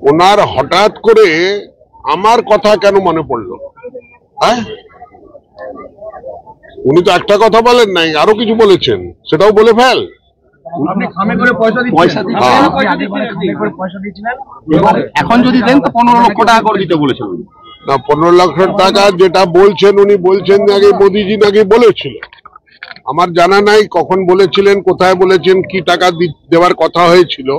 ওনার হঠাৎ করে আমার কথা কেন মনে পড়লো? হ্যাঁ, উনি তো একটা কথা বলেন নাই, আরো কিছু বলেছেন, সেটাও বলে ফেল। এখন যদি দেন তো 15 লক্ষ টাকা করে দিতে বলেছেন না। 15 লক্ষ টাকা যেটা বলছেন, উনি বলছেন আগে মোদিজি নাকি বলেছিল। আমার জানা নাই কখন বলেছিলেন, কোথায় বলেছেন, কি টাকা দেওয়ার কথা হয়েছিল।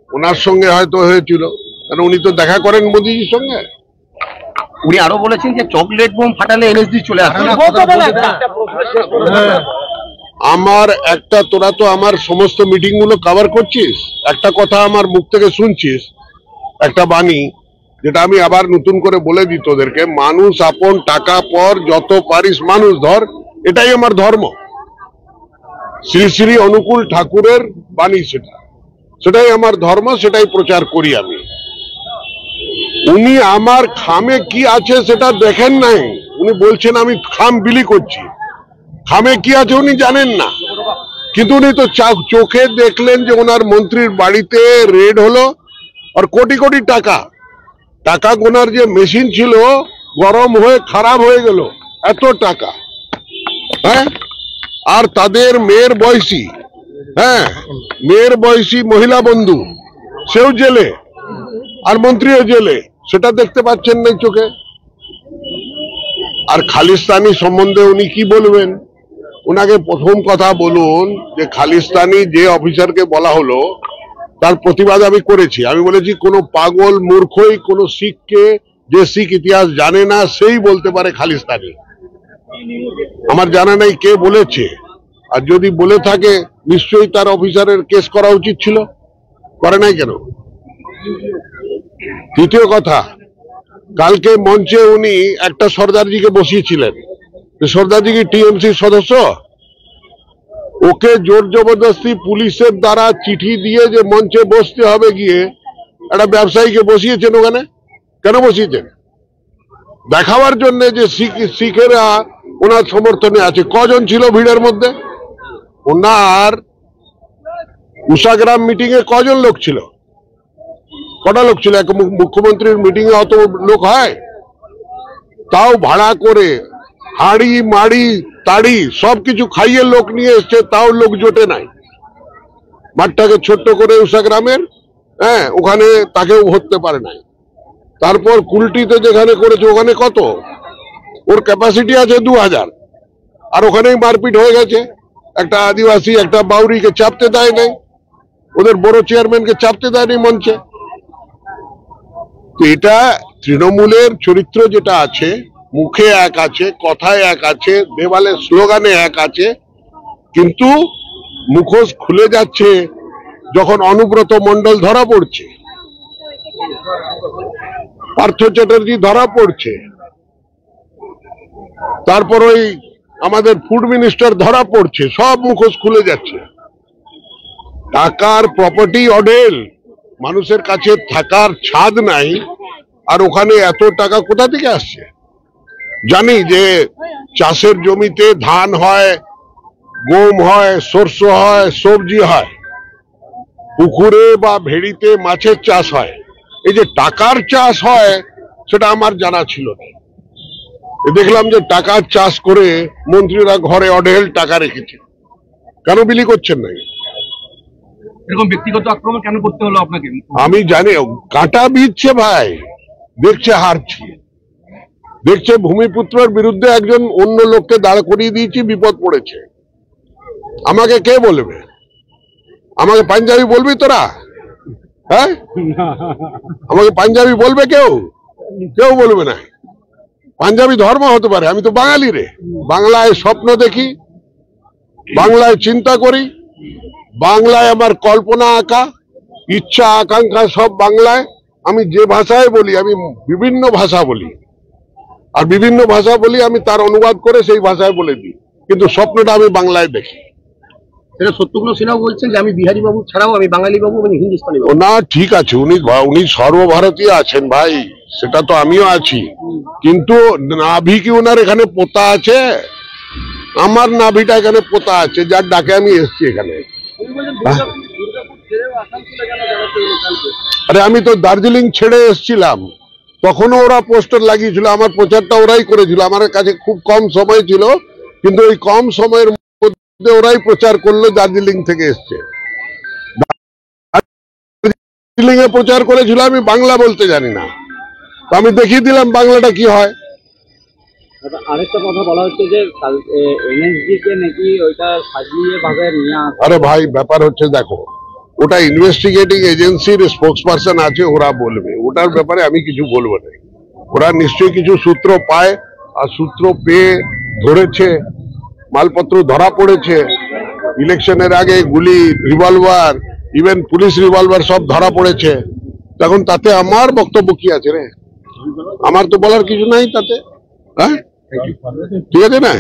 ওনার সঙ্গে হয়তো হয়েছিল, কারণ উনি তো দেখা করেন মোদিজির সঙ্গে। উনি আরো বলেছেন যে চকলেট বোম ফাটালে এনএসডি চলে আসবে। আমার একটা, তোরা তো আমার সমস্ত মিটিং গুলো কভার করছিস, একটা কথা আমার মুখ থেকে শুনছিস, একটা বাণী, যেটা আমি আবার নতুন করে বলে দিই তোদেরকে, মানুষ আপন টাকা পর, যত পারিস মানুষ ধর, এটাই আমার ধর্ম। শ্রী শ্রী অনুকূল ঠাকুরের বাণী সেটাই আমার ধর্ম, সেটাই প্রচার করি আমি। উনি আমার খামে কি আছে সেটা দেখেন নাই, উনি বলছেন আমি খাম বিলি করছি। খামে কি আছে উনি জানেন না, কিন্তু উনি তো চোখে দেখলেন যে ওনার মন্ত্রীর বাড়িতে রেড হলো, আর কোটি কোটি টাকা গোনার যে মেশিন ছিল গরম হয়ে খারাপ হয়ে গেল, এত টাকা। হ্যাঁ, আর তাদের মেয়ের বয়সী, হ্যাঁ, মেয়ের বয়সী মহিলা বন্ধু, সেও জেলে, আর মন্ত্রীও জেলে, সেটা দেখতে পাচ্ছেন না চোখে। আর খালিস্তানি সম্বন্ধে উনি কি বলবেন? ওনাকে প্রথম কথা বলুন যে খালিস্তানি যে অফিসারকে বলা হলো তার প্রতিবাদ আমি করেছি। আমি বলেছি কোন পাগল মূর্খই কোন শিখকে, যে শিখ ইতিহাস জানে না সেই বলতে পারে খালিস্তানি। আমার জানা নাই কে বলেছে, আর যদি বলে থাকে নিশ্চয়ই তার অফিসারের কেস করা উচিত ছিল, করে নাই কেন? তৃতীয় কথা, কালকে মঞ্চে উনি একটা সর্দারজিকে বসিয়েছিলেন, সর্দারজি কি টিএমসির সদস্য? ওকে জোর জবরদস্তি পুলিশের দ্বারা চিঠি দিয়ে যে মঞ্চে বসতে হবে গিয়ে একটা ব্যবসায়ীকে বসিয়েছেন ওখানে। কেন বসিয়েছেন? দেখাবার জন্য যে শিখেরা ওনার সমর্থনে আছে। কজন ছিল ভিড়ের মধ্যে? ওনার উষাগ্রাম মিটিং এ কজন লোক ছিল? কটা লোক ছিল? এক মুখ্যমন্ত্রীর মিটিং এ অত লোক হয়? তাও ভাড়া করে হাড়ি মাড়ি তাড়ি সবকিছু খাইয়ে লোক নিয়ে এসছে, তাও লোক জোটে নাই। মাঠটাকে ছোট্ট করে উষাগ্রামের, হ্যাঁ, ওখানে তাকেও ভরতে পারে নাই। তারপর কুলটিতে যেখানে করেছে ওখানে কত? ওর ক্যাপাসিটি আছে 2000, আর ওখানেই মারপিট হয়ে গেছে। একটা আদিবাসী একটা বাউরিকে চাপতে দেয় নাই, ওদের বড় চেয়ারম্যানকে চাপতে দেয়নি মঞ্চে। তো এটা তৃণমূলের চরিত্র যেটা আছে, মুখে এক আছে, কথায় এক আছে, দেওয়ালে স্লোগানে এক আছে, কিন্তু মুখোশ খুলে যাচ্ছে যখন অনুব্রত মণ্ডল ধরা পড়ছে, পার্থ চ্যাটার্জি ধরা পড়ছে, তারপর ওই আমাদের ফুড মিনিস্টার ধরা পড়ছে, সব মুখোশ খুলে যাচ্ছে। টাকার প্রপার্টি অঢেল, মানুষের কাছে থাকার ছাদ নাই, আর ওখানে এত টাকা কোথা থেকে আসছে? জানি যে চাষের জমিতে ধান হয়, গম হয়, সরষে হয়, সবজি হয়, পুকুরে বা ভেড়িতে মাছের চাষ হয়। এই যে টাকার চাষ হয় সেটা আমার জানা ছিল না। দেখলাম যে টাকার চাষ করে মন্ত্রীরা ঘরে অঢেল টাকা রেখেছে। কেন বিলি করছেন না? এরকম ব্যক্তিগত আক্রমণ কেন করতে হলো আপনাকে? আমি জানি, কাঁটা বিচ্ছে ভাই, দেখছে হারছি, দেখছে ভূমিপুত্রের বিরুদ্ধে একজন অন্য লোককে দাঁড় করিয়ে দিয়েছি, বিপদ পড়েছে। আমাকে কে বলবে? আমাকে পাঞ্জাবি বলবি তোরা? হ্যাঁ, আমাকে পাঞ্জাবি বলবে কেউ? কেউ বলবে না। পাঞ্জাবি ধর্ম হতে পারে, আমি তো বাঙালি রে। বাংলায় স্বপ্ন দেখি, বাংলায় চিন্তা করি, বাংলায় আমার কল্পনা আঁকা, ইচ্ছা আকাঙ্ক্ষা সব বাংলায়। আমি যে ভাষায় বলি, আমি বিভিন্ন ভাষা বলি, আর বিভিন্ন ভাষা বলি আমি তার অনুবাদ করে সেই ভাষায় বলে দিই, কিন্তু স্বপ্নটা আমি বাংলায় দেখি। এটা সত্যগুলো সিনহাও বলছেন যে আমি বিহারি বাবু ছাড়াও আমি বাঙালি বাবু, আমি হিন্দুস্তানি বাবু। না, ঠিক আছে, উনি সর্বভারতীয় আছেন ভাই, সেটা তো আমিও আছি, কিন্তু নাভি কি ওনার এখানে পোতা আছে? আমার নাভিটা এখানে পোতা আছে, যার ডাকে আমি এসছি এখানে। আরে আমি তো দার্জিলিং ছেড়ে এসেছিলাম, তখনও ওরা পোস্টার লাগিয়েছিল, আমার প্রচারটা ওরাই করেছিল। আমার কাছে খুব কম সময় ছিল, কিন্তু ওই কম সময়ের মধ্যে ওরাই প্রচার করলো দার্জিলিং থেকে এসছে। দার্জিলিং এ প্রচার করেছিল, আমি বাংলা বলতে জানি না, তো আমি দেখিয়ে দিলাম বাংলাটা কি হয়। আরেকটা কথা বলা হচ্ছে যে এনএসডি কে নাকি ওইটা সাজিয়ে ভাবে নিয়ে আসে। আরে ভাই, ব্যাপার হচ্ছে দেখো, ওটা ইনভেস্টিগেটিং এজেন্সির স্পোক্সপারসন আছে, ওরা বলবে, ওটার ব্যাপারে আমি কিছু বলবো না। ওরা নিশ্চয়ই কিছু সূত্র পায়, আর সূত্র পেয়ে ধরেছে, মালপত্র ধরা পড়েছে। ইলেকশনের আগে গুলি, রিভলভার, ইভেন পুলিশ রিভলভার সব ধরা পড়েছে। তখন তাতে আমার বক্তব্য কি আছে রে? আমার তো বলার কিছু নাই তাতে। হ্যাঁ, ঠিক আছে না?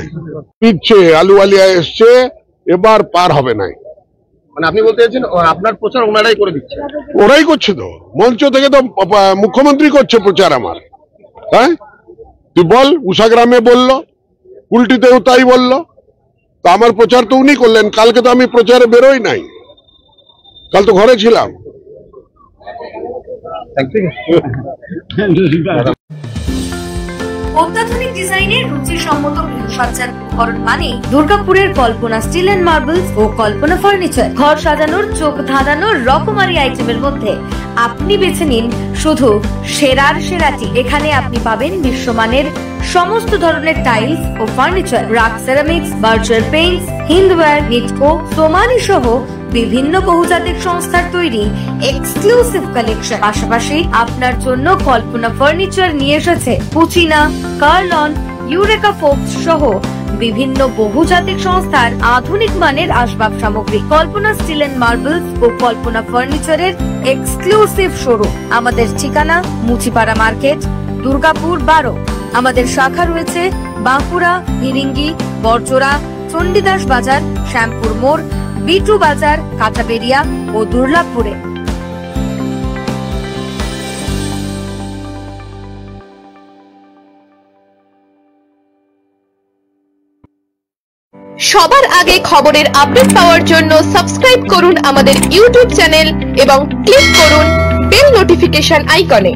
পিচ্ছে আলুওয়ালিয়া এসছে, এবার পার হবে না। মানে আপনি বলতে চাইছেন আপনার প্রচার ওনারাই করে দিচ্ছে? ওরাই করছে তো, মঞ্চ থেকে তো মুখ্যমন্ত্রী করছে প্রচার আমার। হ্যাঁ, তুই বল, উষাগ্রামে বললো, উল্টিতেও তাই বললো, তো আমার প্রচার তো উনি করলেন। কালকে তো আমি প্রচারে বেরোই নাই, কাল তো ঘরে ছিলাম। অত্যাধুনিক ডিজাইনের রুচিসম্মত গৃহসজ্জার উপকরণ মানে দুর্গাপুরের কল্পনা স্টিল এন্ড মার্বেলস ও কল্পনা ফার্নিচার। ঘর সাজানোর, চোখ ধাঁধানোর রকমারি আইটেমের মধ্যে আপনি বেছে নিন শুধু সেরার সেরাটি। এখানে আপনি পাবেন বিশ্বমানের সমস্ত ধরনের টাইলস ও furniture, RAK ceramics, Berger paints, Hindware, Nitco, Somany সহ বিভিন্ন বহুজাতিক সংস্থার তৈরি এক্সক্লুসিভ কালেকশন। পাশাপাশি আপনার জন্য কল্পনা ফার্নিচার নিয়ে এসেছে পুচিনা, কার্লন, ইউরেকা ফোর্বস সহ বিভিন্ন বহুজাতিক সংস্থার আধুনিক মানের আসবাব সামগ্রী। কল্পনা স্টিল এন্ড মার্বেলস ও কল্পনা ফার্নিচারের এক্সক্লুসিভ শোরুম। আমাদের ঠিকানা মুচিপাড়া মার্কেট, দুর্গাপুর 12। আমাদের শাখা রয়েছে বাঁকুড়া, ফিরিঙ্গি, বড়জোড়া, চণ্ডীদাস বাজার, শ্যামপুর মোড়, বিটু বাজার, কাঁচাবেড়িয়া ও দুর্লাভপুরে। সবার আগে খবরের আপডেট পাওয়ার জন্য সাবস্ক্রাইব করুন আমাদের ইউটিউব চ্যানেল এবং ক্লিক করুন বেল নোটিফিকেশন আইকনে।